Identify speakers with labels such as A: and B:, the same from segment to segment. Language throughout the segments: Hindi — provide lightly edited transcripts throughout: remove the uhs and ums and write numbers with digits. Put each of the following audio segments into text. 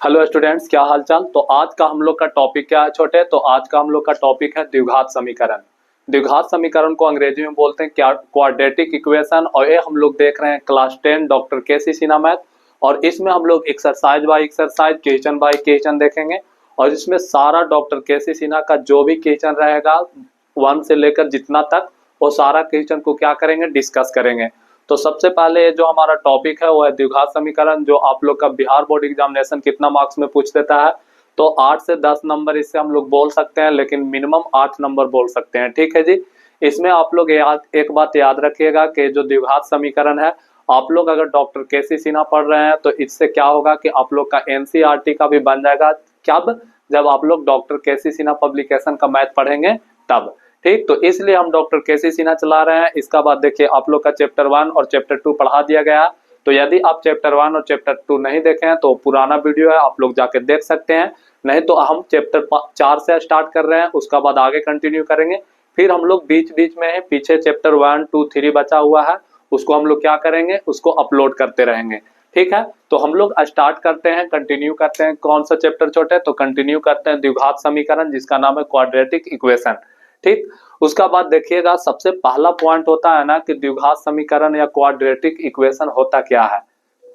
A: हेलो स्टूडेंट्स, क्या हाल चाल। तो आज का हम लोग का टॉपिक क्या है छोटे। तो आज का हम लोग का टॉपिक है द्विघात समीकरण। द्विघात समीकरण को अंग्रेजी में बोलते हैं क्या, क्वाड्रेटिक इक्वेशन। और ये हम लोग देख रहे हैं class 10 doctor KC. Sinha math. और इसमें हम लोग exercise by exercise, question by question देखेंगे। और इसमें सारा डॉक्टर के.सी. सिन्हा का जो भी क्वेश्चन रहेगा 1 से लेकर जितना तक, वो सारा क्वेश्चन को क्या करेंगे, डिस्कस करेंगे। तो सबसे पहले जो हमारा टॉपिक है वो है द्विघात समीकरण, जो आप लोग का बिहार बोर्ड एग्जामिनेशन कितना मार्क्स में पूछ देता है। तो 8 से 10 नंबर इससे हम लोग बोल सकते हैं, लेकिन मिनिमम 8 नंबर बोल सकते हैं। ठीक है जी। इसमें आप लोग एक बात याद रखिएगा कि जो द्विघात समीकरण है, आप लोग अगर डॉक्टर के.सी. सिन्हा पढ़ रहे हैं तो इससे क्या होगा कि आप लोग का एनसीईआरटी का भी बन जाएगा। कब? जब आप लोग डॉक्टर के.सी. सिन्हा पब्लिकेशन का मैथ पढ़ेंगे तब। ठीक, तो इसलिए हम डॉक्टर के.सी. सिन्हा चला रहे हैं। इसका बाद देखिए आप लोग का चैप्टर 1 और चैप्टर 2 पढ़ा दिया गया। तो यदि आप चैप्टर 1 और चैप्टर 2 नहीं देखे हैं तो पुराना वीडियो है, आप लोग जाके देख सकते हैं। नहीं तो हम चैप्टर 4 से स्टार्ट कर रहे हैं, उसका बाद आगे कंटिन्यू करेंगे। फिर हम लोग बीच बीच में है, पीछे चैप्टर 1 2 3 बचा हुआ है, उसको हम लोग क्या करेंगे, उसको अपलोड करते रहेंगे। ठीक है, तो हम लोग स्टार्ट करते हैं, कंटिन्यू करते हैं। कौन सा चैप्टर छोटे? तो कंटिन्यू करते हैं द्विघात समीकरण, जिसका नाम है क्वाड्रेटिक इक्वेशन। ठीक, उसका बाद देखिएगा सबसे पहला पॉइंट होता है ना कि द्विघात समीकरण या क्वाड्रेटिक इक्वेशन होता क्या है।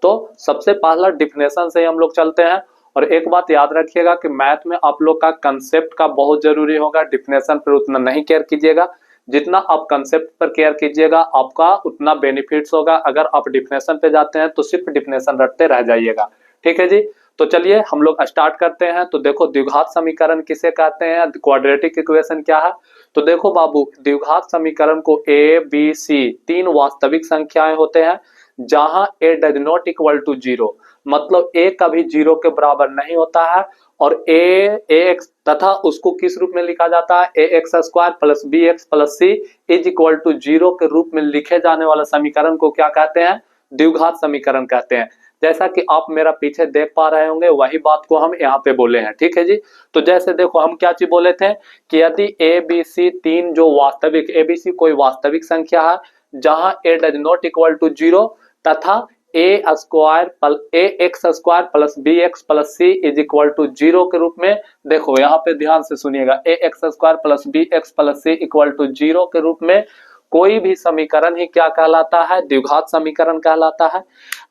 A: तो सबसे पहला डिफिनेशन से हम लोग चलते हैं। और एक बात याद रखिएगा कि मैथ में आप लोग का कंसेप्ट का बहुत जरूरी होगा। डिफिनेशन पर उतना नहीं केयर कीजिएगा, जितना आप कंसेप्ट पर केयर कीजिएगा आपका उतना बेनिफिट्स होगा। अगर आप डिफिनेशन पे जाते हैं तो सिर्फ डिफिनेशन रटते रह जाइएगा। ठीक है जी। तो चलिए हम लोग स्टार्ट करते हैं। तो देखो द्विघात समीकरण किसे कहते हैं, क्वाड्रेटिक इक्वेशन क्या है। तो देखो बाबू, द्विघात समीकरण को ए बी सी 3 वास्तविक संख्याएं होते हैं, जहां A does not equal to 0, मतलब ए कभी 0 के बराबर नहीं होता है। और ए एक्स तथा उसको किस रूप में लिखा जाता है, A X square plus B X plus C is equal to 0 के रूप में लिखे जाने वाला समीकरण को क्या कहते हैं, द्विघात समीकरण कहते हैं। जैसा कि आप मेरा पीछे देख पा रहे होंगे, वही बात को हम यहाँ पे बोले हैं। ठीक है जी। तो जैसे देखो हम क्या चीज बोले थे कि यदि ए बी सी 3 जो वास्तविक, ए बी सी कोई वास्तविक संख्या है जहां A does not equal to 0 तथा A X square plus B X plus C is equal to 0 के रूप में। देखो यहाँ पे ध्यान से सुनिएगा, A X square plus B X plus C equal to 0 के रूप में कोई भी समीकरण ही क्या कहलाता है, द्विघात समीकरण कहलाता है।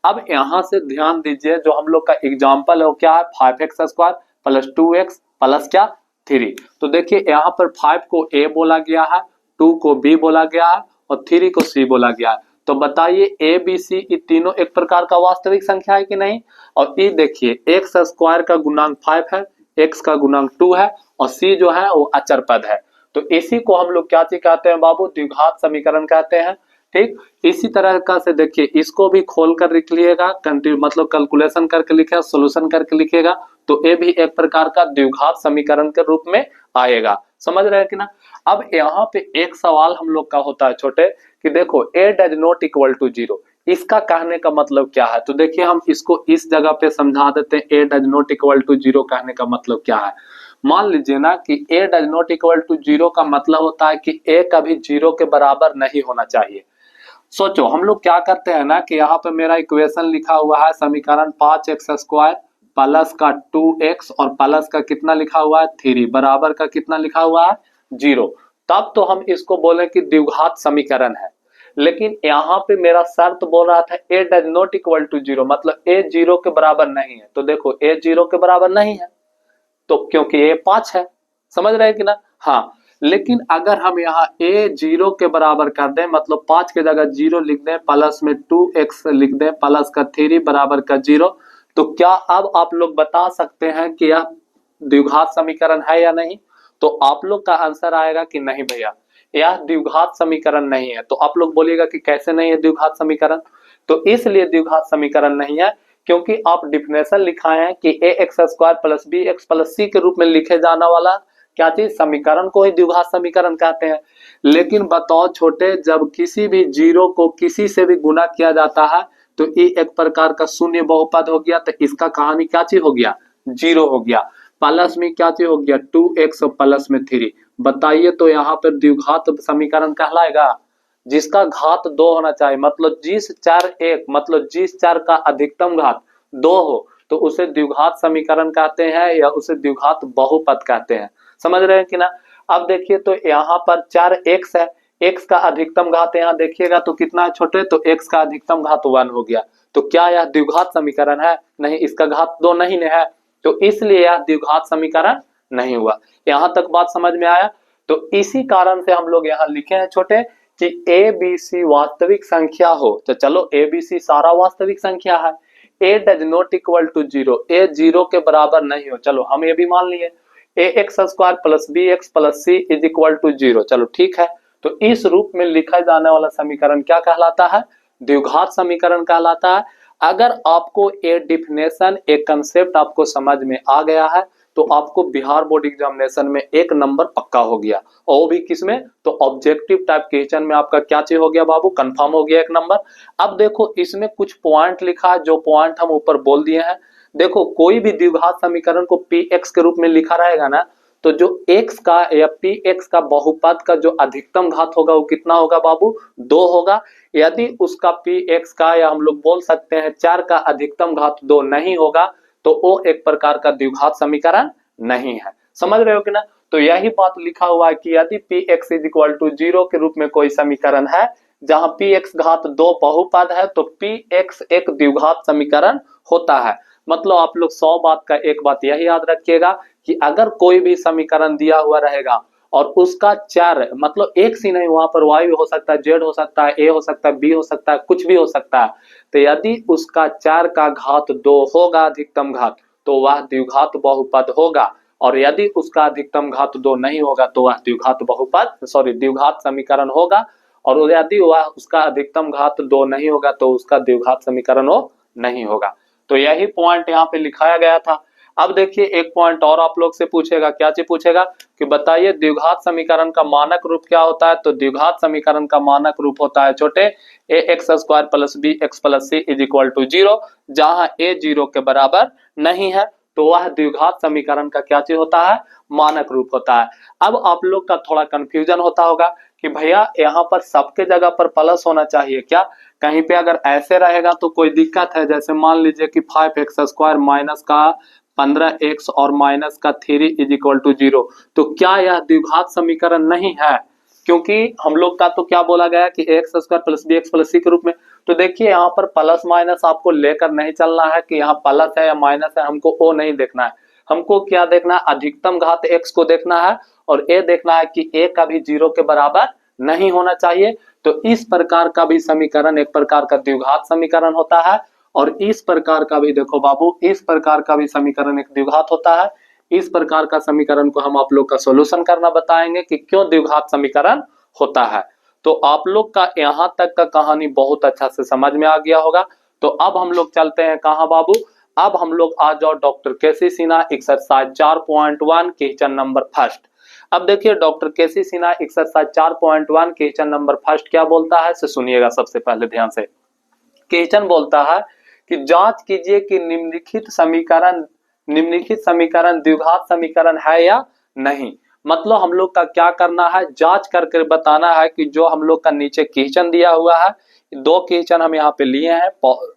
A: अब यहां से ध्यान दीजिए, जो हम लोग का एग्जाम्पल है वो क्या है, 5x square plus 2x plus क्या 3। तो देखिए यहाँ पर 5 को a बोला गया है, 2 को b बोला गया है और 3 को c बोला गया है। तो बताइए a b c ये तीनों एक प्रकार का वास्तविक संख्या है कि नहीं। और ये देखिए x स्क्वायर का गुणांक 5 है, x का गुणांक 2 है और c जो है वो अचर पद है। तो इसी को हम लोग क्या चीज कहते हैं बाबू, द्विघात समीकरण कहते हैं। ठीक, इसी तरह का से देखिए इसको भी खोल कर लिख लिएगा, मतलब कैलकुलेशन करके लिखेगा, सोल्यूशन करके लिखेगा, तो ये भी एक प्रकार का द्विघात समीकरण के रूप में आएगा। समझ रहे हैं कि ना। अब यहाँ पे एक सवाल हम लोग का होता है छोटे कि देखो ए डज नॉट इक्वल टू 0, इसका कहने का मतलब क्या है। तो देखिए हम इसको इस जगह पे समझा देते हैं, ए डज नॉट इक्वल टू 0 कहने का मतलब क्या है। मान लीजिए ना कि ए डज नॉट इक्वल टू 0 का मतलब होता है कि ए कभी 0 के बराबर नहीं होना चाहिए। सोचो हम लोग क्या करते हैं ना कि यहाँ पे मेरा इक्वेशन लिखा हुआ है समीकरण 5x स्क्वायर प्लस का 2x और प्लस का कितना लिखा हुआ है 3 बराबर का कितना लिखा हुआ है 0। तब तो हम इसको बोले कि द्विघात समीकरण है। लेकिन यहाँ पे मेरा शर्त बोल रहा था ए डज नॉट इक्वल टू 0, मतलब ए 0 के बराबर नहीं है। तो देखो ए 0 के बराबर नहीं है तो क्योंकि ये 5 है। समझ रहे हैं कि ना। हाँ, लेकिन अगर हम यहाँ a 0 के बराबर कर दें, मतलब 5 के जगह 0 लिख दें, प्लस में 2x लिख दें प्लस का 3 बराबर का 0, तो क्या अब आप लोग बता सकते हैं कि यह द्विघात समीकरण है या नहीं। तो आप लोग का आंसर आएगा कि नहीं भैया यह द्विघात समीकरण नहीं है। तो आप लोग बोलिएगा कि कैसे नहीं है द्विघात समीकरण। तो इसलिए द्विघात समीकरण नहीं है क्योंकि आप डिफिनेशन लिखाए हैं कि A X square plus B X plus C के रूप में लिखे जाने वाला क्या चीज, समीकरण को ही द्विघात समीकरण कहते हैं। लेकिन बताओ छोटे, जब किसी भी 0 को किसी से भी गुना किया जाता है तो ये एक प्रकार का शून्य बहुपद हो गया। तो इसका कहानी क्या चीज हो गया, 0 हो गया। प्लस में क्या चीज हो गया 2x और प्लस में 3। बताइए तो यहाँ पर द्विघात समीकरण कहलाएगा, जिसका घात 2 होना चाहिए, मतलब जिस चार 1 मतलब जिस चार का अधिकतम घात 2 हो तो उसे द्विघात समीकरण कहते हैं या उसे द्विघात बहुपद कहते हैं। समझ रहे हैं कि ना। अब देखिए तो यहाँ पर 4x है, x का अधिकतम घात यहाँ देखिएगा तो कितना है छोटे, तो x का अधिकतम घात 1 हो गया। तो क्या यह द्विघात समीकरण है? नहीं, इसका घात 2 नहीं है, तो इसलिए यह द्विघात समीकरण नहीं हुआ। यहां तक बात समझ में आया। तो इसी कारण से हम लोग यहाँ लिखे हैं छोटे कि ए बी सी वास्तविक संख्या हो, तो चलो ए बी सी सारा वास्तविक संख्या है। ए डज नॉट इक्वल टू 0, ए 0 के बराबर नहीं हो, चलो हम ये भी मान लिए। A X square plus B X plus C is equal to 0, चलो ठीक है। तो इस रूप में लिखा जाने वाला समीकरण क्या कहलाता है? द्विघात समीकरण कहलाता है। अगर आपको ये डिफिनेशन, एक कंसेप्ट आपको समझ में आ गया है तो आपको बिहार बोर्ड एग्जामिनेशन में 1 नंबर पक्का हो गया। और वो भी किसमें? तो ऑब्जेक्टिव टाइप क्वेश्चन में आपका क्या चीज हो गया बाबू? कंफर्म हो गया 1 नंबर। अब देखो इसमें कुछ पॉइंट लिखा है, जो पॉइंट हम ऊपर बोल दिए हैं। देखो कोई भी द्विघात समीकरण को पी एक्स के रूप में लिखा रहेगा ना, तो जो x का या पी एक्स का बहुपद का जो अधिकतम घात होगा वो कितना होगा बाबू? 2 होगा। यदि उसका पी एक्स का या हम लोग बोल सकते हैं 4 का अधिकतम घात 2 नहीं होगा तो वो एक प्रकार का द्विघात समीकरण नहीं है। समझ रहे हो कि ना। तो यही बात लिखा हुआ है कि यदि P X is equal to 0 के रूप में कोई समीकरण है जहां पी एक्स घात 2 बहुपद है तो पी एक्स एक द्विघात समीकरण होता है। मतलब आप लोग 100 बात का एक बात यही याद रखिएगा कि अगर कोई भी समीकरण दिया हुआ रहेगा और उसका 4 मतलब एक ही नहीं, वहां पर y हो सकता है, z हो सकता है, a हो सकता है, b हो सकता है, कुछ भी हो सकता है, तो यदि उसका 4 का घात 2 होगा अधिकतम घात तो वह द्विघात बहुपद होगा। और यदि उसका अधिकतम घात 2 नहीं होगा तो वह द्विघात बहुपद द्विघात समीकरण होगा। और यदि वह उसका अधिकतम घात 2 नहीं होगा तो उसका द्विघात समीकरण हो नहीं होगा। तो यही पॉइंट यहाँ पे लिखाया गया था। अब देखिए एक पॉइंट और आप लोग से पूछेगा, क्या चीज पूछेगा कि बताइए द्विघात समीकरण का मानक रूप क्या होता है? तो द्विघात समीकरण का मानक रूप होता है छोटे A X square plus B X plus C is equal to 0, जहां ए 0 के बराबर नहीं है तो वह द्विघात समीकरण का क्या चीज होता है? मानक रूप होता है। अब आप लोग का थोड़ा कंफ्यूजन होता होगा कि भैया यहाँ पर सबके जगह पर प्लस होना चाहिए क्या? कहीं पे अगर ऐसे रहेगा तो कोई दिक्कत है? जैसे मान लीजिए कि 5x स्क्वायर माइनस का 15x और माइनस का 3 इज इक्वल टू 0, तो क्या यह द्विघात समीकरण नहीं है? क्योंकि हम लोग का तो क्या बोला गया कि X square plus B X plus C के रूप में। तो देखिए यहाँ पर प्लस माइनस आपको लेकर नहीं चलना है कि यहाँ प्लस है या माइनस है, हमको ओ नहीं देखना है। हमको क्या देखना है? अधिकतम घात एक्स को देखना है और ए देखना है कि ए का भी 0 के बराबर नहीं होना चाहिए। तो इस प्रकार का भी समीकरण एक प्रकार का द्विघात समीकरण होता है। और इस प्रकार का भी देखो बाबू, इस प्रकार का भी समीकरण एक द्विघात होता है। इस प्रकार का समीकरण को हम आप लोग का सॉल्यूशन करना बताएंगे कि क्यों द्विघात समीकरण होता है। तो आप लोग का यहाँ तक का कहानी बहुत अच्छा से समझ में आ गया होगा। तो अब हम लोग चलते हैं कहाँ बाबू? अब हम लोग आ जाओ doctor K C Sinha exercise 4.1 question number first. अब देखिए doctor K C Sinha exercise 4.1 question number first क्या बोलता है, से सुनिएगा सबसे पहले ध्यान से। क्वेश्चन बोलता है कि जांच कीजिए कि निम्नलिखित समीकरण द्विघात समीकरण है या नहीं। मतलब हम लोग का क्या करना है? जांच करके बताना है कि जो हम लोग का नीचे क्वेश्चन दिया हुआ है, 2 क्वेश्चन हम यहाँ पे लिए हैं,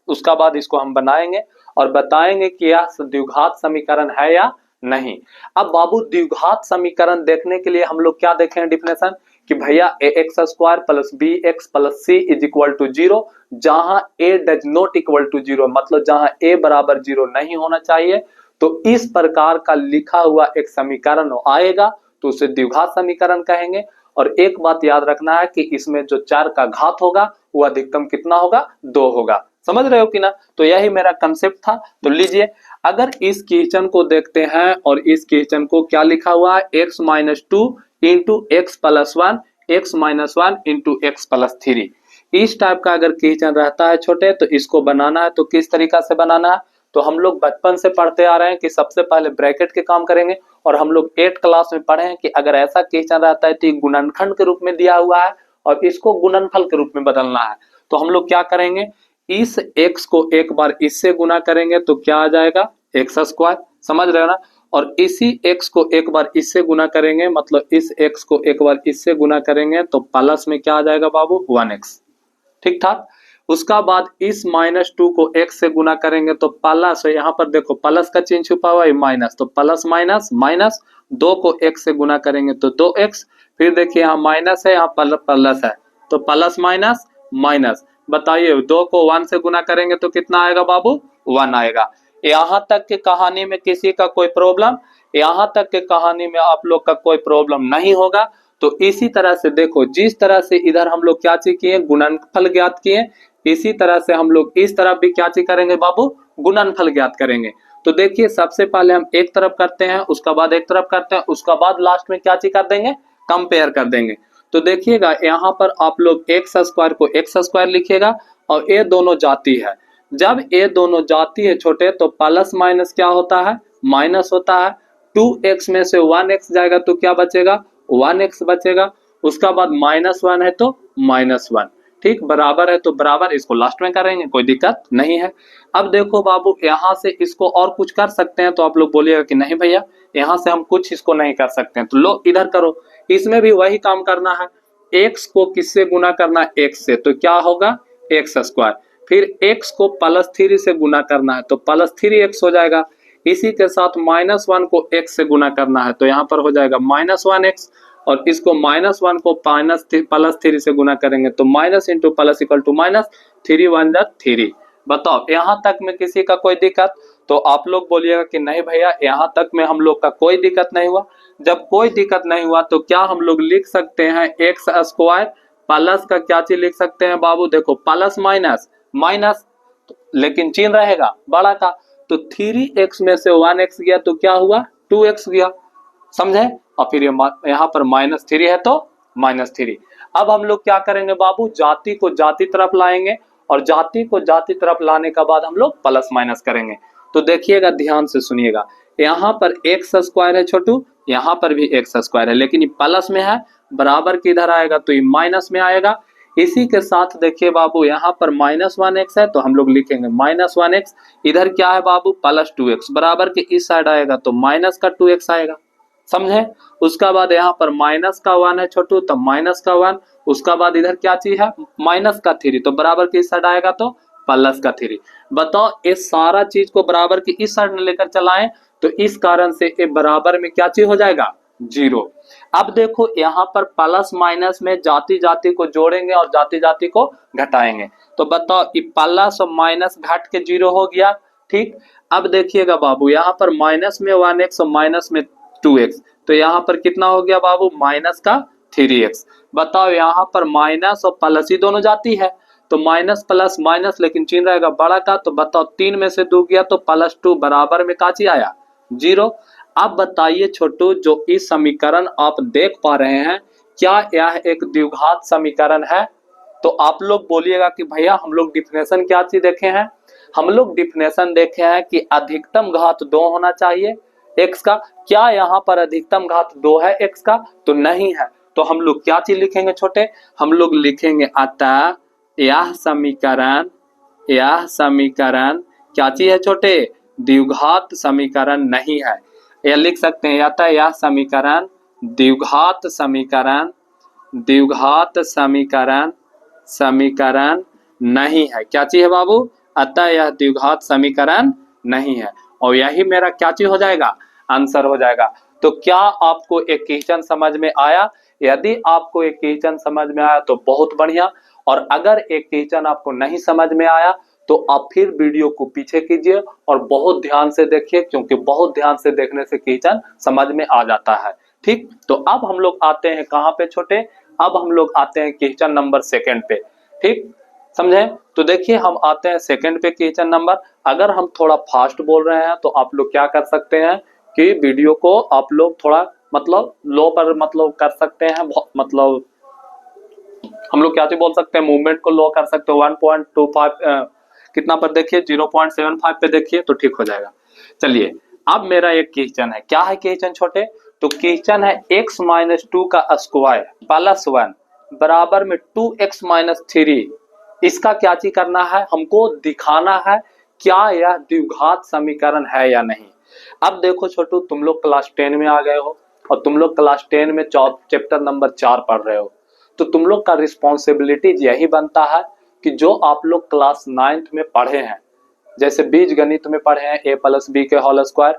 A: उसका बाद इसको हम बनाएंगे और बताएंगे कि यह द्विघात समीकरण है या नहीं। अब बाबू द्विघात समीकरण देखने के लिए हम लोग क्या देखें डिफिनेशन कि भैया A X square plus B X plus C is equal to 0, जहां A does not equal to 0 मतलब जहां ए बराबर 0 नहीं होना चाहिए। तो इस प्रकार का लिखा हुआ एक समीकरण आएगा तो उसे द्विघात समीकरण कहेंगे। और एक बात याद रखना है कि इसमें जो 4 का घात होगा वो अधिकतम कितना होगा? 2 होगा। समझ रहे हो कि ना। तो यही मेरा कंसेप्ट था। तो लीजिए अगर इस क्वेश्चन को देखते हैं और इस क्वेश्चन को क्या लिखा हुआ है, x minus 2 into X plus 1 x minus 1 into X plus 3, इस टाइप का अगर क्वेश्चन रहता है छोटे तो इसको बनाना है। तो किस तरीका से बनाना है? तो हम लोग बचपन से पढ़ते आ रहे हैं कि सबसे पहले ब्रैकेट के काम करेंगे। और हम लोग 8 क्लास में पढ़े हैं कि अगर ऐसा क्वेश्चन रहता है तो गुणनखंड के रूप में दिया हुआ है और इसको गुणनफल के रूप में बदलना है। तो हम लोग क्या करेंगे, इस x को एक बार इससे गुना करेंगे तो क्या आ जाएगा? X square. समझ रहे हो ना। और इसी x को एक बार इससे गुना करेंगे, मतलब इस x को एक बार इससे गुना करेंगे तो प्लस में क्या आ जाएगा बाबू? 1x। ठीक ठाक। उसका बाद इस -2 को x से गुना करेंगे तो प्लस, यहाँ पर देखो प्लस का चिन्ह छुपा हुआ है, माइनस, तो प्लस माइनस माइनस, 2 को x से गुना करेंगे तो 2x, फिर देखिए यहाँ माइनस है, यहाँ प्लस है, तो प्लस माइनस माइनस। बताइए 2 को 1 से गुना करेंगे तो कितना आएगा बाबू? 1 आएगा। यहाँ तक की कहानी में किसी का कोई प्रॉब्लम? यहाँ तक के कहानी में आप लोग का कोई प्रॉब्लम नहीं होगा। तो इसी तरह से देखो, जिस तरह से इधर हम लोग क्या चीज किए, गुणनफल ज्ञात किए, इसी तरह से हम लोग इस तरफ भी क्या चीज करेंगे बाबू? गुणनफल ज्ञात करेंगे। तो देखिए सबसे पहले हम एक तरफ करते हैं, उसका बाद एक तरफ करते हैं, उसका बाद लास्ट में क्या चीज कर देंगे? कंपेयर कर देंगे। तो देखिएगा यहाँ पर आप लोग एक्स स्क्वायर को एक्स स्क्वायर लिखिएगा, और ये दोनों जाती है। जब ये दोनों जाती है छोटे, तो प्लस माइनस क्या होता है? माइनस होता है। 2x में से 1x जाएगा तो क्या बचेगा? 1x बचेगा। उसका बाद -1 है तो -1, ठीक, बराबर है तो बराबर, इसको लास्ट में करेंगे, कोई दिक्कत नहीं है। अब देखो बाबू, यहाँ से इसको और कुछ कर सकते हैं, तो आप लोग बोलिएगा कि नहीं भैया यहाँ से हम कुछ इसको नहीं कर सकते हैं, तो लो इधर करो। इसमें भी वही काम करना है, x को किससे गुना करना है? x से, तो क्या होगा? X square. फिर x को +3 से गुना करना है तो +3x हो जाएगा। इसी के साथ -1 को x से गुना करना है तो यहाँ पर हो जाएगा -1x, और इसको -1 को +3 से गुना करेंगे तो minus into plus equal to minus, 3 1 3। बताओ यहाँ तक में किसी का कोई दिक्कत? तो आप लोग बोलिएगा कि नहीं भैया यहाँ तक में हम लोग का कोई दिक्कत नहीं हुआ। जब कोई दिक्कत नहीं हुआ तो क्या हम लोग लिख सकते हैं? एक्स स्क्वायर प्लस का क्या चीज लिख सकते हैं बाबू? देखो प्लस माइनस माइनस, लेकिन चिन्ह रहेगा बड़ा का, तो 3x में से 1x गया तो क्या हुआ? 2x गया, समझे? और फिर यहाँ पर -3 है तो -3। अब हम लोग क्या करेंगे बाबू? जाति को जाति तरफ लाएंगे, और जाति को जाति तरफ लाने का बाद हम लोग प्लस माइनस करेंगे। तो देखिएगा, ध्यान से सुनिएगा, यहाँ पर एक्स स्क्वायर है छोटू, यहाँ पर भी एक्स स्क्वायर है, लेकिन ये प्लस में है, बराबर किधर आएगा? तो ये माइनस में आएगा। इसी के साथ देखिए बाबू, यहाँ पर -1x है तो हम लोग लिखेंगे -1x, इधर क्या है बाबू? +2x, बराबर के इस साइड आएगा तो माइनस का 2x आएगा, समझे? उसका बाद यहाँ पर माइनस का 1 है छोटू, तो माइनस का 1, उसका बाद इधर क्या चीज है? माइनस का 3, तो बराबर के इस साइड आएगा तो प्लस का 3। बताओ इस सारा चीज को बराबर के इस साइड में लेकर चलाएं तो इस कारण से ये बराबर में क्या चीज हो जाएगा? 0। अब देखो यहाँ पर प्लस माइनस में जाति जाति को जोड़ेंगे और जाति जाति को घटाएंगे, तो बताओ ये प्लस और माइनस घट के 0 हो गया, ठीक। अब देखिएगा बाबू, यहाँ पर माइनस में 1x और माइनस में 2x, तो यहाँ पर कितना हो गया बाबू? माइनस का 3x। बताओ यहाँ पर माइनस और प्लस ही दोनों जाती है, तो माइनस प्लस माइनस, लेकिन चिन्ह रहेगा बड़ा का, तो बताओ 3 में से 2 गया तो +2, बराबर में का चीज आया? 0। अब बताइए छोटू, जो इस समीकरण आप देख पा रहे हैं, क्या यह एक द्विघात समीकरण है? तो आप लोग बोलिएगा कि भैया हम लोग डिफिनेशन क्या चीज देखे हैं? हम लोग डिफिनेशन देखे हैं कि अधिकतम घात 2 होना चाहिए x का। क्या यहाँ पर अधिकतम घात 2 है x का? तो नहीं है। तो हम लोग क्या चीज लिखेंगे छोटे? हम लोग लिखेंगे अतः यह समीकरण क्या चीज है छोटे? द्विघात समीकरण नहीं है। यह लिख सकते हैं, अतः यह समीकरण द्विघात समीकरण नहीं है। क्या चीज है बाबू? अतः यह द्विघात समीकरण नहीं है, और यही मेरा क्या चीज हो जाएगा? आंसर हो जाएगा। तो क्या आपको एक क्वेश्चन समझ में आया? यदि आपको एक क्वेश्चन समझ में आया तो बहुत बढ़िया, और अगर एक क्वेश्चन आपको नहीं समझ में आया तो आप फिर वीडियो को पीछे कीजिए और बहुत ध्यान से देखिए, क्योंकि बहुत ध्यान से देखने से क्वेश्चन समझ में आ जाता है, ठीक। तो अब हम लोग आते हैं कहाँ पे छोटे? अब हम लोग आते हैं क्वेश्चन नंबर 2 पे, ठीक, समझे? तो देखिए हम आते हैं 2 पे क्वेश्चन नंबर। अगर हम थोड़ा फास्ट बोल रहे हैं तो आप लोग क्या कर सकते हैं कि वीडियो को आप लोग थोड़ा मतलब लो पर मतलब कर सकते हैं, मतलब हम लोग क्या चीज बोल सकते हैं, मूवमेंट को लो कर सकते हो। 1.25 कितना पर देखिए, 0.75 पे देखिए तो ठीक हो जाएगा। चलिए अब मेरा एक क्वेश्चन है, क्या है क्वेश्चन छोटे? तो क्वेश्चन है x-2 का स्क्वायर प्लस 1 बराबर में 2x - 3, इसका क्या चीज करना है? हमको दिखाना है क्या यह द्विघात समीकरण है या नहीं। अब देखो छोटू, तुम लोग क्लास 10 में आ गए हो और तुम लोग क्लास 10 में चैप्टर नंबर 4 पढ़ रहे हो, तो तुम लोग का रिस्पॉन्सिबिलिटी यही बनता है कि जो आप लोग क्लास 9th में पढ़े हैं, जैसे बीज गणित में पढ़े हैं a प्लस बी के होल स्क्वायर,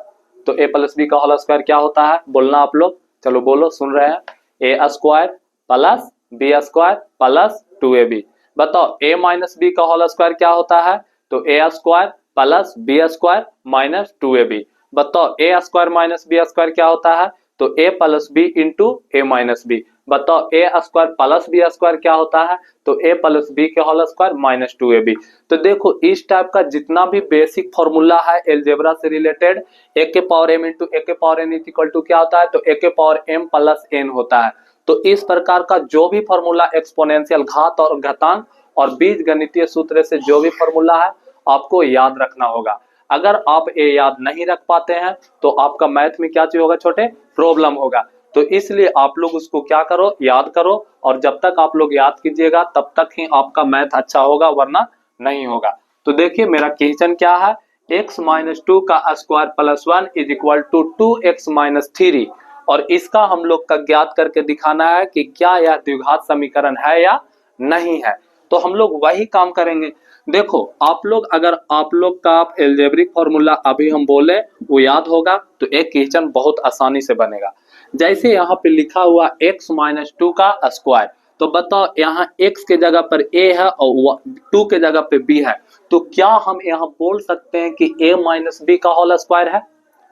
A: तो a प्लस बी का होल स्क्वायर क्या होता है, बोलना आप लोग, चलो बोलो, सुन रहे हैं, a square plus B square plus 2ab। बताओ a माइनस बी का होल स्क्वायर क्या होता है, तो a square plus B square minus 2ab। बताओ a square minus B square क्या होता है, तो a plus B into A minus B. बताओ a square plus B square क्या होता है, तो a प्लस बी के होल स्क्वायर माइनस 2ab। तो देखो इस टाइप का जितना भी बेसिक फॉर्मूला है अलजेब्रा से रिलेटेड, a के पावर m इंटू a के पावर n इक्वल टू क्या होता है, तो a के पावर m प्लस n होता है। तो इस प्रकार का जो भी फॉर्मूला एक्सपोनेंशियल घात और घातांक और बीज गणितीय सूत्र से जो भी फॉर्मूला है आपको याद रखना होगा। अगर आप ये याद नहीं रख पाते हैं तो आपका मैथ में क्या चीज होगा छोटे, प्रॉब्लम होगा। तो इसलिए आप लोग उसको क्या करो, याद करो, और जब तक आप लोग याद कीजिएगा तब तक ही आपका मैथ अच्छा होगा, वरना नहीं होगा। तो देखिए मेरा क्वेश्चन क्या है, x माइनस 2 का square plus 1 is equal to 2x minus 3, और इसका हम लोग का ज्ञात करके दिखाना है कि क्या यह द्विघात समीकरण है या नहीं है। तो हम लोग वही काम करेंगे। देखो आप लोग, अगर आप लोग का एल्जेब्रिक फॉर्मूला अभी हम बोले वो याद होगा तो एक क्वेश्चन बहुत आसानी से बनेगा। जैसे यहाँ पे लिखा हुआ x माइनस 2 का स्क्वायर, तो बताओ यहाँ x के जगह पर a है और 2 के जगह पे b है, तो क्या हम यहाँ बोल सकते हैं कि a माइनस बी का होल स्क्वायर है,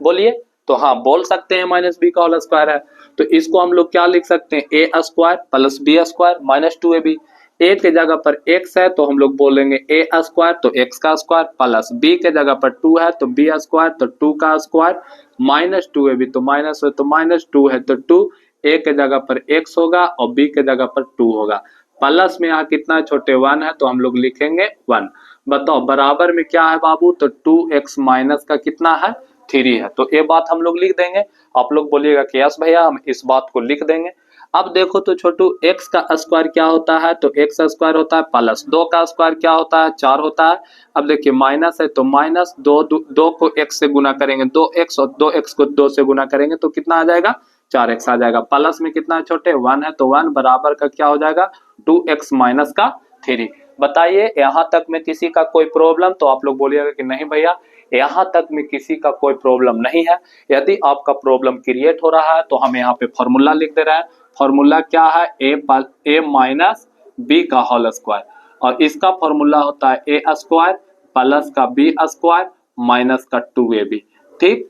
A: बोलिए। तो हाँ बोल सकते हैं माइनस बी का होल स्क्वायर है। तो इसको हम लोग क्या लिख सकते हैं, a square plus B square minus 2ab। a के जगह पर x है तो हम लोग बोलेंगे a स्क्वायर, तो x का स्क्वायर, प्लस b के जगह पर 2 है तो b स्क्वायर, तो 2 का स्क्वायर, माइनस 2ab, तो माइनस है तो माइनस 2 है तो 2, a के जगह पर x होगा और b के जगह पर 2 होगा। प्लस में यहाँ कितना छोटे 1 है तो हम लोग लिखेंगे 1। बताओ बराबर में क्या है बाबू, तो 2x माइनस का कितना है, 3 है। तो ये बात हम लोग लिख देंगे। आप लोग बोलिएगा कि यस भैया हम इस बात को लिख देंगे। अब देखो तो छोटू x का स्क्वायर क्या होता है, तो x स्क्वायर होता है प्लस 2 का स्क्वायर क्या होता है, 4 होता है। अब देखिए माइनस है तो माइनस 2 को x से गुना करेंगे 2x, और 2x को 2 से गुना करेंगे तो कितना आ जाएगा, 4x आ जाएगा। प्लस में कितना है छोटे, 1 है तो 1 बराबर का क्या हो जाएगा, 2x माइनस का 3। बताइए यहाँ तक में किसी का कोई प्रॉब्लम, तो आप लोग बोलिएगा कि नहीं भैया यहाँ तक में किसी का कोई प्रॉब्लम नहीं है। यदि आपका प्रॉब्लम क्रिएट हो रहा है तो हम यहाँ पे फॉर्मूला लिख दे रहे हैं। फॉर्मूला क्या है, a माइनस बी का होल स्क्वायर, और इसका फॉर्मूला होता है a स्क्वायर प्लस का b स्क्वायर माइनस का 2ab। ठीक,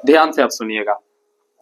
A: ध्यान से आप सुनिएगा।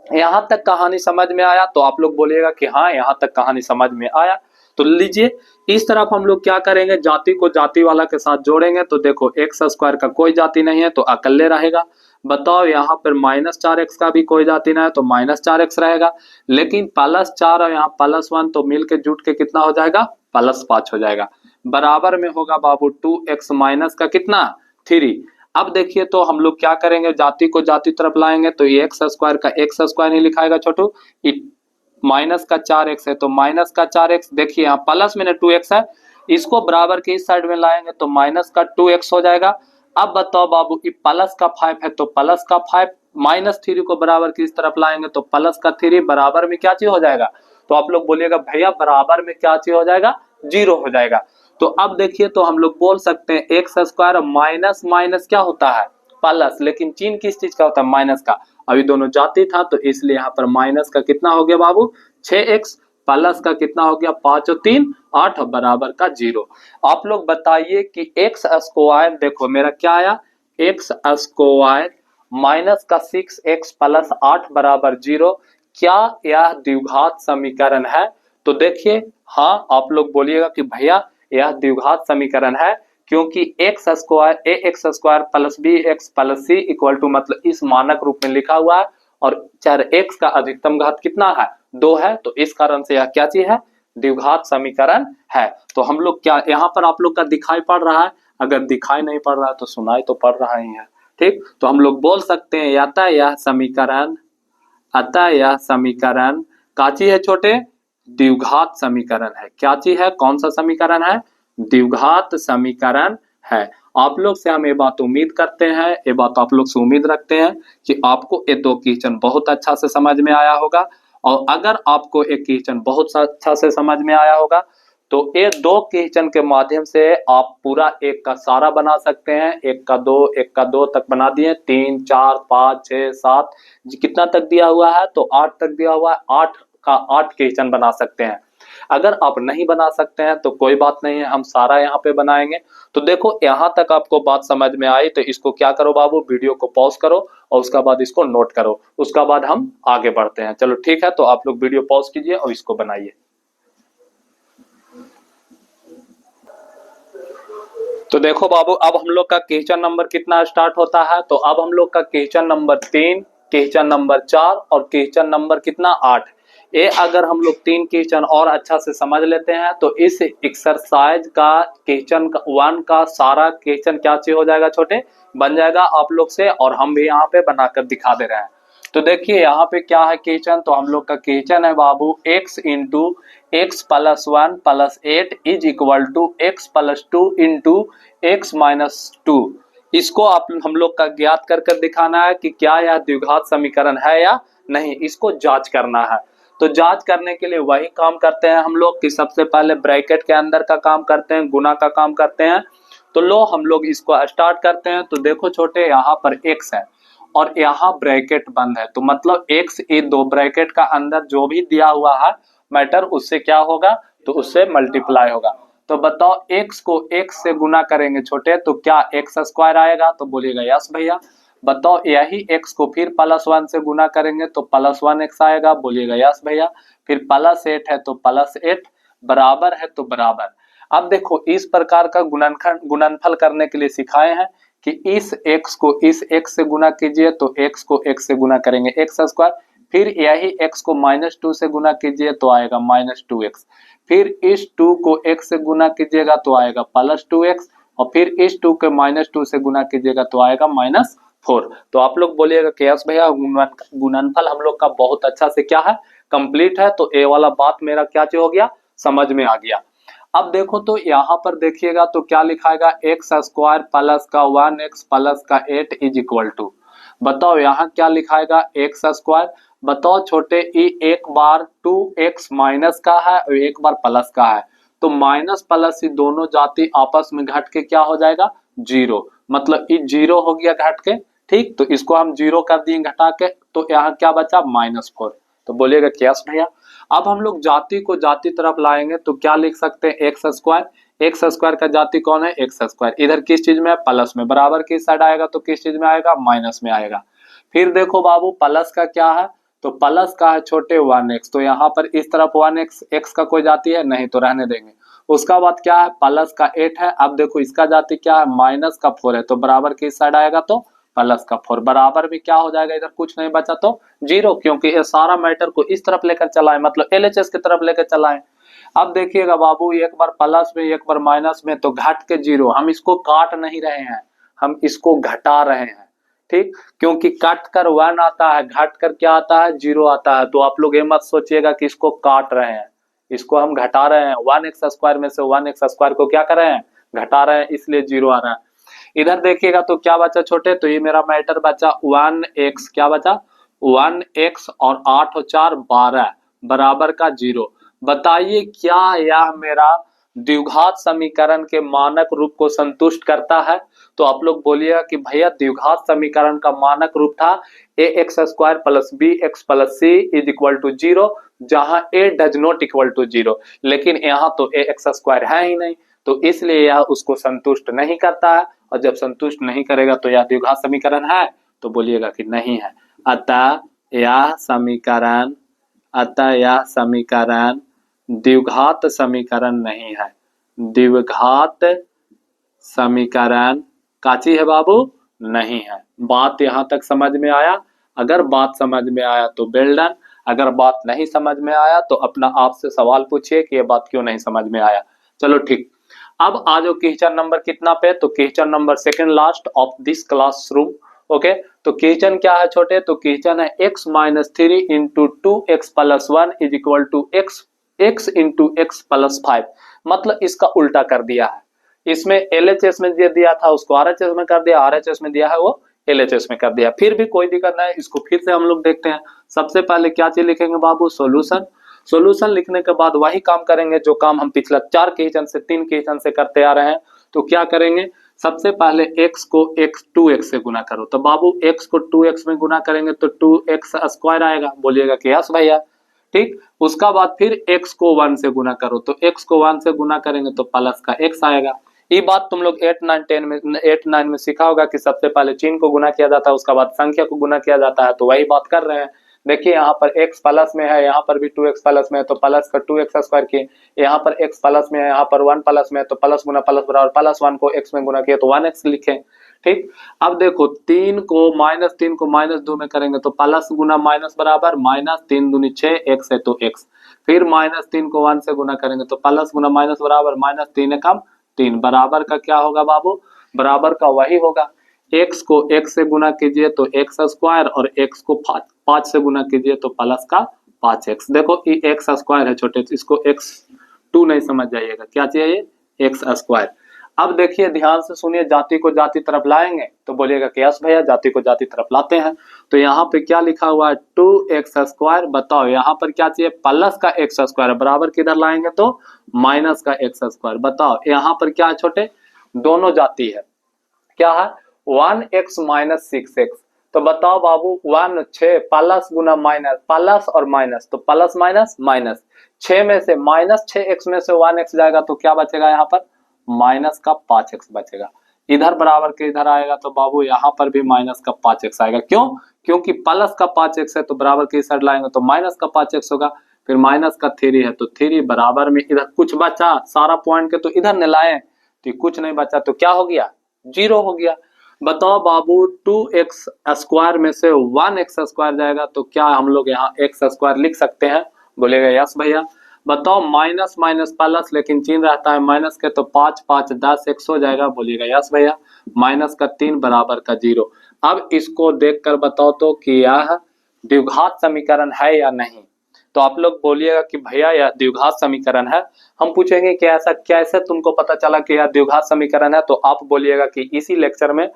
A: यहाँ तक कहानी समझ में आया, तो आप लोग बोलिएगा कि हाँ यहाँ तक कहानी समझ में आया। तो लीजिए इस तरफ हम लोग क्या करेंगे, जाति को जाति वाला के साथ जोड़ेंगे। तो देखो एक्स स्क्वायर का कोई जाति नहीं है तो अकेले रहेगा। बताओ यहाँ पर माइनस 4x का भी कोई जाति नहीं है तो माइनस 4x रहेगा। लेकिन प्लस 4 और यहाँ प्लस 1 तो मिल के जुट के कितना हो जाएगा, प्लस 5 हो जाएगा। बराबर में होगा बाबू 2x माइनस का कितना, 3। अब देखिए तो हम लोग क्या करेंगे, जाति को जाति तरफ लाएंगे तो ये एक्स स्क्वायर का एक्स स्क्वायर नहीं लिखाएगा छोटू, माइनस का 4x है तो माइनस का 4x। देखिए यहाँ प्लस में 2x है, इसको बराबर के इस साइड में लाएंगे तो माइनस का 2x हो जाएगा। अब बताओ बाबू ये प्लस का 5 है तो प्लस का 5, माइनस 3 को बराबर की इस तरफ लाएंगे तो प्लस का 3 बराबर में क्या चीज हो जाएगा, तो आप लोग बोलिएगा भैया बराबर में क्या चीज हो जाएगा, 0 हो जाएगा। तो अब देखिए तो हम लोग बोल सकते हैं एक्स स्क्वायर माइनस माइनस क्या होता है, प्लस, लेकिन चिन्ह किस चीज का होता है, माइनस का। अभी दोनों जाति था तो इसलिए यहाँ पर माइनस का कितना हो गया बाबू 6x, प्लस का कितना हो गया 5 और 3 8 बराबर का 0। आप लोग बताइए कि एक्स स्क्वायर, देखो मेरा क्या आया, एक्स स्क्वायर माइनस का 6x प्लस 8 बराबर 0, क्या यह द्विघात समीकरण है। तो देखिए हाँ आप लोग बोलिएगा कि भैया यह द्विघात समीकरण है, क्योंकि X square A X square plus B X plus C equal to, मतलब इस मानक रूप में लिखा हुआ है, और चार एक्स का अधिकतम घात कितना है, 2 है। तो इस कारण से यह क्या चीज है, द्विघात समीकरण है। तो हम लोग क्या यहाँ पर आप लोग का दिखाई पड़ रहा है, अगर दिखाई नहीं पड़ रहा है तो सुनाई तो पड़ रहा ही है। ठीक, तो हम लोग बोल सकते हैं अतः यह समीकरण, अतः यह समीकरण क्या चीज है छोटे, द्विघात समीकरण है। क्या चीज है, कौन सा समीकरण है, द्विघात समीकरण है। आप लोग से हम ये बात उम्मीद करते हैं, ये बात आप लोग से उम्मीद रखते हैं कि आपको ये 2 क्वेश्चन बहुत अच्छा से समझ में आया होगा। और अगर आपको एक क्वेश्चन बहुत अच्छा से समझ में आया होगा तो ये दो क्वेश्चन के माध्यम से आप पूरा एक का सारा बना सकते हैं। एक का दो तक बना दिए, 3 4 5 6 7 कितना तक दिया हुआ है, तो 8 तक दिया हुआ है। 8 का 8 क्वेश्चन बना सकते हैं। अगर आप नहीं बना सकते हैं तो कोई बात नहीं है, हम सारा यहाँ पे बनाएंगे। तो देखो यहाँ तक आपको बात समझ में आई, तो इसको क्या करो बाबू, वीडियो को पॉज करो और उसका बाद इसको नोट करो, उसका बाद हम आगे बढ़ते हैं। चलो ठीक है, तो आप लोग वीडियो पॉज कीजिए और इसको बनाइए। तो देखो बाबू, अब हम लोग का क्वेश्चन नंबर कितना स्टार्ट होता है, तो अब हम लोग का क्वेश्चन नंबर 3, क्वेश्चन नंबर 4 और क्वेश्चन नंबर कितना 8। ये अगर हम लोग 3 क्वेश्चन और अच्छा से समझ लेते हैं तो इस एक्सरसाइज का क्वेश्चन 1 का सारा क्वेश्चन क्या चीज हो जाएगा छोटे, बन जाएगा आप लोग से, और हम भी यहाँ पे बनाकर दिखा दे रहे हैं। तो देखिए यहाँ पे क्या है क्वेश्चन, तो हम लोग का क्वेश्चन है बाबू x into X plus 1 plus 8 is equal to X plus 2 into X minus 2। इसको आप हम लोग का ज्ञात कर कर दिखाना है कि क्या यह द्विघात समीकरण है या नहीं, इसको जांच करना है। तो जांच करने के लिए वही काम करते हैं हम लोग कि सबसे पहले ब्रैकेट के अंदर का काम करते हैं, गुना का काम करते हैं। तो लो हम लोग इसको स्टार्ट करते हैं। तो देखो छोटे, यहाँ पर x है और यहाँ ब्रैकेट बंद है, तो मतलब x ये दो ब्रैकेट का अंदर जो भी दिया हुआ है मैटर, उससे क्या होगा, तो उससे मल्टीप्लाई होगा। तो बताओ x को x से गुना करेंगे छोटे तो क्या एक्स स्क्वायर आएगा, तो बोलिएगा यस भैया। बताओ यही x को फिर प्लस 1 से गुना करेंगे तो प्लस 1x आएगा, बोलिएगा यस भैया। फिर प्लस 8 है तो प्लस 8, बराबर है तो बराबर। अब देखो इस प्रकार का गुणनफल करने के लिए सिखाए हैं कि इस x को इस x से गुना कीजिए तो x को x से गुना करेंगे एक्स स्क्वायर, फिर यही x को -2 से गुना कीजिए तो आएगा -2x, फिर इस 2 को x से गुना कीजिएगा तो आएगा +2x, और फिर इस 2 के -2 से गुना कीजिएगा तो आएगा -4। तो आप लोग बोलिएगा कि यस भैया गुणनफल हम लोग का बहुत अच्छा से क्या है, कंप्लीट है। तो ए वाला बात मेरा क्या हो गया, समझ में आ गया। अब देखो तो यहाँ पर देखिएगा तो क्या लिखाएगा, एक्स स्क्वायर प्लस का 1x प्लस का 8 इज इक्वल टू, बताओ यहाँ क्या लिखाएगा एक्स स्क्वायर। बताओ छोटे, एक बार 2x माइनस का है और एक बार प्लस का है, तो माइनस प्लस ये दोनों जाति आपस में घट के क्या हो जाएगा, 0, मतलब ये 0 हो गया घट के, ठीक। तो इसको हम 0 कर दिए घटा के, तो यहाँ क्या बचा -4। तो बोलिएगा कि यस भैया। अब हम लोग जाति को जाति तरफ लाएंगे तो क्या लिख सकते हैं, एक्स स्क्वायर का जाति कौन है, एक्स स्क्वायर। इधर किस चीज में है, प्लस में, बराबर किस साइड आएगा तो किस चीज में आएगा, माइनस में आएगा। फिर देखो बाबू प्लस का क्या है, तो प्लस का है छोटे 1x, तो यहाँ पर इस तरफ 1x, x का कोई जाति है नहीं तो रहने देंगे। उसका बाद क्या है, प्लस का 8 है। अब देखो इसका जाति क्या है, माइनस का 4 है, तो बराबर किस साइड आएगा, तो प्लस का 4, बराबर में क्या हो जाएगा, इधर कुछ नहीं बचा तो 0, क्योंकि ये सारा मैटर को इस तरफ लेकर चलाएं, मतलब LHS की तरफ लेकर चलाएं। अब देखिएगा बाबू, एक बार प्लस में एक बार माइनस में, तो घट के 0, हम इसको काट नहीं रहे हैं, हम इसको घटा रहे हैं, ठीक। क्योंकि काट कर 1 आता है, घट कर क्या आता है, 0 आता है। तो आप लोग ये मत सोचिएगा कि इसको काट रहे हैं, इसको हम घटा रहे हैं। 1x स्क्वायर में से 1x स्क्वायर को क्या कर रहे हैं, घटा रहे हैं, इसलिए 0 आ रहा है। इधर देखिएगा तो क्या बचा छोटे, तो ये मेरा मैटर बचा 1x, क्या बचा 1x और 8 और 4 12 बराबर का 0। बताइए क्या यह मेरा द्विघात समीकरण के मानक रूप को संतुष्ट करता है। तो आप लोग बोलिएगा कि भैया द्विघात समीकरण का मानक रूप था ax square plus bx plus c is equal to 0, जहां a does not equal to 0, लेकिन यहाँ तो ax स्क्वायर है ही नहीं, तो इसलिए यह उसको संतुष्ट नहीं करता है। और जब संतुष्ट नहीं करेगा तो यह द्विघात समीकरण है, तो बोलिएगा कि नहीं है। अतः यह समीकरण द्विघात समीकरण नहीं है। द्विघात समीकरण काची है बाबू, नहीं है। बात यहाँ तक समझ में आया? अगर बात समझ में आया तो वेल डन, अगर बात नहीं समझ में आया तो अपना आप से सवाल पूछिए कि ये बात क्यों नहीं समझ में आया। चलो ठीक, अब आ जाओ क्वेश्चन नंबर कितना पे, तो question number second last of this classroom. Okay, तो क्वेश्चन क्या है छोटे, तो क्वेश्चन है x minus 3 into 2x plus 1 is equal to x into x plus 5, मतलब इसका उल्टा कर दिया है। इसमें LHS में दिया था उसको RHS में कर दिया, RHS में दिया है वो LHS में कर दिया। फिर भी कोई दिक्कत नहीं, इसको फिर से हम लोग देखते हैं। सबसे पहले क्या चीज लिखेंगे बाबू, सॉल्यूशन। सॉल्यूशन लिखने के बाद वही काम करेंगे जो काम हम पिछला 4 क्वेश्चन से 3 क्वेश्चन से करते आ रहे हैं। तो क्या करेंगे, सबसे पहले x को 2x से गुना करो। तो बाबू x को 2x में गुना करेंगे तो 2x स्क्वायर आएगा, बोलिएगा कि यस भैया। ठीक, उसका बाद फिर x को 1 से गुना करो। तो x को 1 से गुना करेंगे तो प्लस का x आएगा। ये बात तुम लोग 8 9 10 में 8 9 में सीखा होगा कि सबसे पहले चिन्ह को गुना किया जाता है, उसका बाद संख्या को गुना किया जाता है। तो वही बात कर रहे हैं। देखिए यहाँ पर x प्लस में है, यहाँ पर भी 2x प्लस में है, तो प्लस का 2x स्क्वायर किए। यहाँ पर x प्लस में है, यहाँ पर 1 प्लस में है, तो प्लस गुना प्लस बराबर प्लस 1 को x में गुना किया तो 1x लिखें। ठीक, अब देखो 3 को -2 में करेंगे तो प्लस गुना माइनस बराबर -3 दूनी 6 x है तो x। फिर -3 को 1 से गुना करेंगे तो प्लस गुना माइनस बराबर -3 कम 3 बराबर का क्या होगा बाबू, बराबर का वही होगा। x को x से गुना कीजिए तो x स्क्वायर और x को 5 से गुना कीजिए तो प्लस का 5x। देखो ये x स्क्वायर है छोटे, इसको x2 नहीं समझ जाइएगा, क्या चाहिए x स्क्वायर। अब देखिए ध्यान से सुनिए, जाति को जाति तरफ लाएंगे तो बोलिएगा कि यस भैया जाति को जाति तरफ लाते हैं। तो यहाँ पे क्या लिखा हुआ है 2x स्क्वायर। बताओ यहाँ पर क्या चाहिए, प्लस का x स्क्वायर, बराबर किधर लाएंगे तो माइनस का x स्क्वायर। बताओ यहाँ पर क्या है छोटे, दोनों जाति है, क्या है 1x माइनस 6x। तो बताओ बाबू 1 6 प्लस गुना माइनस, प्लस और माइनस तो प्लस माइनस माइनस, 6 में से -6x में से 1x जाएगा तो क्या बचेगा यहाँ पर माइनस का 5x बचेगा। इधर बराबर के इधर आएगा तो बाबू यहाँ पर भी माइनस का 5x आएगा। क्यों, क्योंकि प्लस का 5x है तो बराबर के इस साइड लाएंगे तो माइनस का 5x होगा। फिर माइनस का 3 है तो 3 बराबर में इधर कुछ बचा, सारा पॉइंट के तो इधर न लाए तो कुछ नहीं बचा तो क्या हो गया 0 हो गया। बताओ बाबू 2x स्क्वायर में से 1x स्क्वायर जाएगा तो क्या हम लोग यहाँ x स्क्वायर लिख सकते हैं, बोलेगा यस भैया। बताओ माइनस माइनस प्लस, लेकिन चिन्ह रहता है माइनस के तो 5 5 10 x हो जाएगा, बोलिएगा यस भैया। माइनस का 3 बराबर का 0। अब इसको देखकर बताओ तो कि यह द्विघात समीकरण है या नहीं। तो आप लोग बोलिएगा कि भैया यह द्विघात समीकरण है। हम पूछेंगे कि ऐसा कैसे तुमको पता चला कि यह द्विघात समीकरण है, तो आप बोलिएगा कि इसी लेक्चर में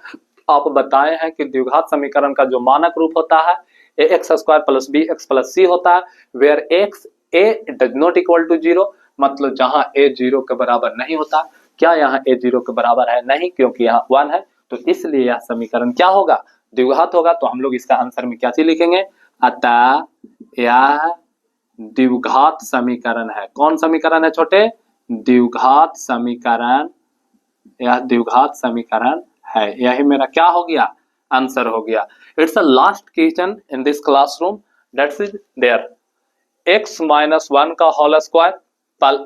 A: आप बताए हैं कि द्विघात समीकरण का जो मानक रूप होता है ax square plus bx plus c होता है, where x a does not equal to 0, मतलब जहां a 0 के बराबर नहीं होता। क्या यहाँ a 0 के बराबर है, नहीं, क्योंकि यहाँ 1 है, तो इसलिए यह समीकरण क्या होगा, द्विघात होगा। तो हम लोग इसका आंसर में क्या चीज लिखेंगे, अतः यह द्विघात समीकरण है। कौन समीकरण है छोटे, द्विघात समीकरण, यह द्विघात समीकरण है। यही मेरा क्या हो गया, आंसर हो गया। It's a last question in this classroom, that's is there. x minus 1 का होल स्क्वायर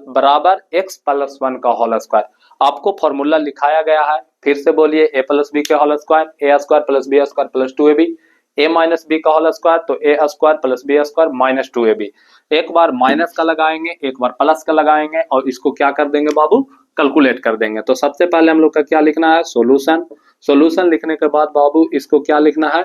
A: बराबर x प्लस 1 का होल स्क्वायर। आपको फॉर्मूला लिखाया गया है, फिर से बोलिए a प्लस बी के whole square, a square plus B square plus 2ab, a minus B का होल स्क्वायर तो a square plus B square minus 2ab। एक बार माइनस का लगाएंगे, एक बार प्लस का लगाएंगे और इसको क्या कर देंगे बाबू, कैलकुलेट कर देंगे। तो सबसे पहले हम लोग का क्या लिखना है, सॉल्यूशन। सॉल्यूशन लिखने के बाद बाबू इसको क्या लिखना है,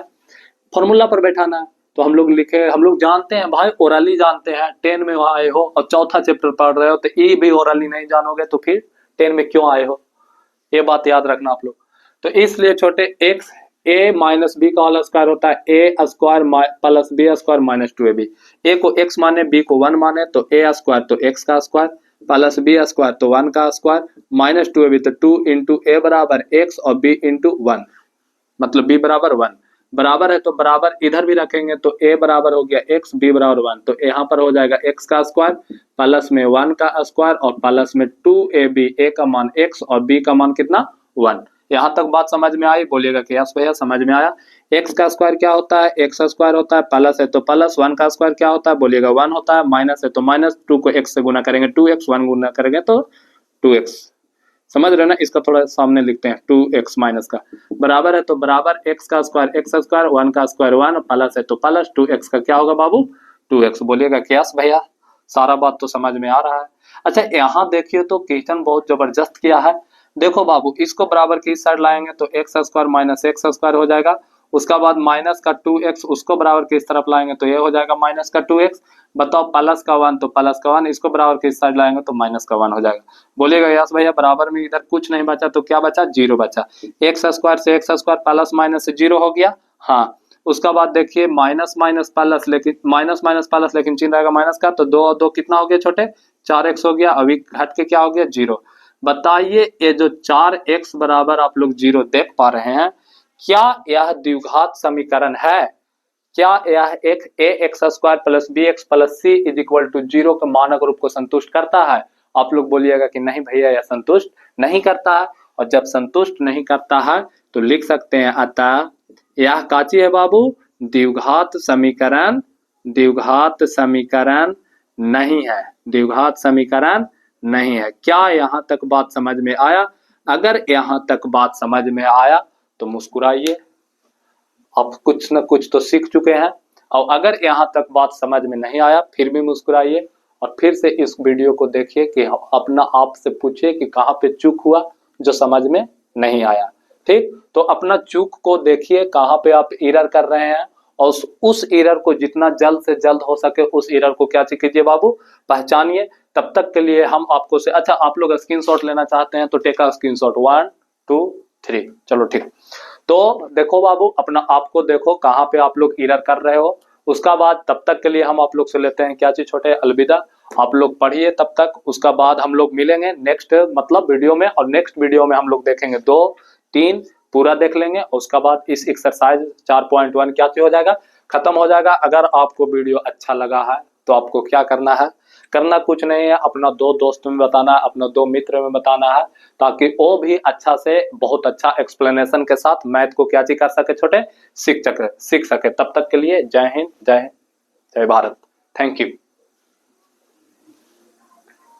A: फॉर्मूला पर बैठाना है। तो हम लोग लिखे, हम लोग जानते हैं भाई, ओरली जानते हैं, 10 में वहां आए हो और चौथा चैप्टर पढ़ रहे हो तो ये भी ओरली नहीं जानोगे तो फिर 10 में क्यों आए हो, ये बात याद रखना आप लोग। तो इसलिए छोटे x a माइनस बी का होल स्क्वायर होता है a square plus B square minus 2ab। a को x माने, b को 1 माने तो a स्क्वायर तो x का स्क्वायर प्लस बी स्क्वायर तो 1 का स्क्वायर माइनस 2ab तो 2 इंटू a बराबर x और b इंटू 1, मतलब b बराबर 1। बराबर है तो बराबर इधर भी रखेंगे तो a बराबर हो गया x, b बराबर 1, तो यहाँ पर हो जाएगा x का स्क्वायर प्लस में 1 का स्क्वायर और प्लस में 2ab, a का मान x और b का मान कितना 1। यहाँ तक बात समझ में आई, बोलिएगा कि यस भैया समझ में आया। x का स्क्वायर क्या होता है, x स्क्वायर होता है, प्लस है तो प्लस, 1 का स्क्वायर क्या होता है, बोलिएगा 1 होता है, माइनस है तो माइनस, 2 को x से गुना करेंगे 2x, 1 गुना करेंगे तो 2x। समझ रहे ना, इसका थोड़ा सामने लिखते हैं 2x माइनस का, बराबर है तो बराबर x का स्क्वायर x स्क्वायर, 1 का स्क्वायर 1, प्लस है तो प्लस, 2x का क्या होगा बाबू 2x। बोलिएगा कि यस भैया, सारा बात तो समझ में आ रहा है। अच्छा यहाँ देखिए तो क्वेश्चन बहुत जबरदस्त किया है। देखो बाबू इसको बराबर की इस साइड लाएंगे तो x square minus x square हो जाएगा, उसका बाद माइनस का 2x उसको बराबर के इस तरफ लाएंगे तो ये हो जाएगा माइनस का 2x। बताओ प्लस का 1 तो प्लस का 1, इसको बराबर के इस साइड लाएंगे तो माइनस का 1 हो जाएगा। बोलिएगा यस भैया, बराबर में इधर कुछ नहीं बचा तो क्या बचा, 0 बचा। x स्क्वायर से x स्क्वायर प्लस माइनस से 0 हो गया, हाँ। उसका बाद देखिए माइनस माइनस प्लस, लेकिन माइनस माइनस प्लस लेकिन चिन्ह रहेगा माइनस का, तो 2 और 2 कितना हो गया छोटे, 4x हो गया। अभी हट के क्या हो गया, 0। बताइए ये जो 4x बराबर आप लोग 0 देख पा रहे हैं, क्या यह द्विघात समीकरण है? क्या यह एक ax² plus bx plus c is equal to 0 के मानक रूप को संतुष्ट करता है? आप लोग बोलिएगा कि नहीं भैया यह संतुष्ट नहीं करता है। और जब संतुष्ट नहीं करता है तो लिख सकते हैं अतः यह काची है बाबू, द्विघात समीकरण, द्विघात समीकरण नहीं है, द्विघात समीकरण नहीं है। क्या यहाँ तक बात समझ में आया? अगर यहाँ तक बात समझ में आया तो मुस्कुराइए, आप कुछ न कुछ तो सीख चुके हैं। और अगर यहाँ तक बात समझ में नहीं आया फिर भी मुस्कुराइए और फिर से इस वीडियो को देखिए कि अपना आप से पूछिए कि कहाँ पे चूक हुआ जो समझ में नहीं आया। ठीक, तो अपना चूक को देखिए कहाँ पे आप एरर कर रहे हैं और उस एरर को जितना जल्द से जल्द हो सके उस एरर को क्या कीजिए बाबू, पहचानिए। तब तक के लिए हम आपको से अच्छा आप लोग स्क्रीनशॉट लेना चाहते हैं तो टेक अ स्क्रीनशॉट 1 2 3, चलो ठीक। तो देखो बाबू अपना आपको देखो कहाँ पे आप लोग एरर कर रहे हो। उसका बाद तब तक के लिए हम आप लोग से लेते हैं क्या चीज छोटे, अलविदा। आप लोग पढ़िए तब तक, उसका बाद हम लोग मिलेंगे नेक्स्ट मतलब वीडियो में, और नेक्स्ट वीडियो में हम लोग देखेंगे 2 3 पूरा देख लेंगे। उसका बाद इस एक्सरसाइज 4.1 क्या हो जाएगा, खत्म हो जाएगा। अगर आपको वीडियो अच्छा लगा है तो आपको क्या करना है, करना कुछ नहीं है, अपना 2 दोस्त में बताना है, अपना 2 मित्र में बताना है, ताकि वो भी अच्छा से बहुत अच्छा एक्सप्लेनेशन के साथ मैथ को क्या कर सके छोटे, सीख सके। तब तक के लिए जय हिंद, जय भारत, थैंक यू।